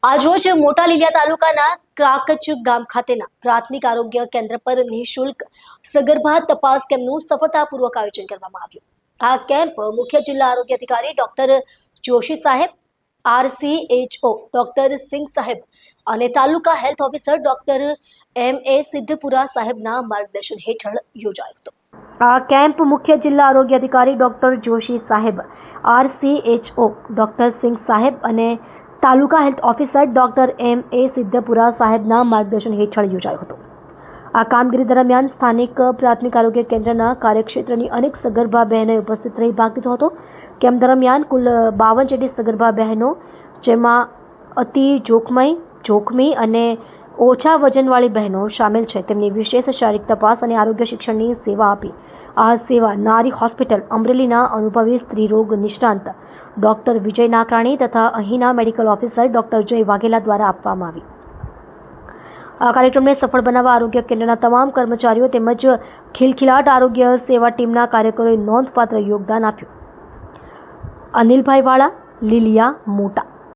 આજરોજ મોટા લીલિયા તાલુકાના ક્રાકચ ગામ ખાતેના પ્રાથમિક આરોગ્ય કેન્દ્ર પર નિઃશુલ્ક સગર્ભા તપાસ કેમ્પનું સફળતાપૂર્વક આયોજન કરવામાં આવ્યું. આ કેમ્પ મુખ્ય જિલ્લા આરોગ્ય અધિકારી ડોક્ટર જોશી સાહેબ, RCHO ડોક્ટર સિંઘ સાહેબ અને taluka health officer doctor MA Siddhpura સાહેબના માર્ગદર્શન હેઠળ યોજાયો હતો. આ કેમ્પ મુખ્ય જિલ્લા આરોગ્ય અધિકારી ડોક્ટર જોશી સાહેબ, RCHO ડોક્ટર સિંઘ સાહેબ અને taluka health officer doctor MA Siddhpura સાહેબના માર્ગદર્શન હેઠળ યોજાયો હતો. આ કામગીરી દરમિયાન સ્થાનિક પ્રાથમિક આરોગ્ય કેન્દ્રના કાર્યક્ષેત્રની અનેક સગર્ભા બહેનોએ ઉપસ્થિત રહી ભાગ લીધો હતો. કેમ્પ દરમિયાન કુલ 52 જેટલી સગર્ભા બહેનો, જેમાં અતિ જોખમી અને ઓછા વજનવાળી બહેનો શામેલ છે, તેમની વિશેષ શારીરિક તપાસ અને આરોગ્ય શિક્ષણની સેવા આપી. આ સેવા નારી હોસ્પિટલ અમરેલીના અનુભવી સ્ત્રીરોગ નિષ્ણાંત ડોક્ટર વિજય નાકરાણી તથા અહીંના મેડિકલ ઓફિસર ડોક્ટર જય વાઘેલા દ્વારા આપવામાં આવી. આ કાર્યક્રમને સફળ બનાવવા આરોગ્ય કેન્દ્રના તમામ કર્મચારીઓ તેમજ ખિલખિલાટ આરોગ્ય સેવા ટીમના કાર્યકરોએ નોંધપાત્ર યોગદાન આપ્યું. અનિલભાઈ વાળા, લીલિયા મોટા.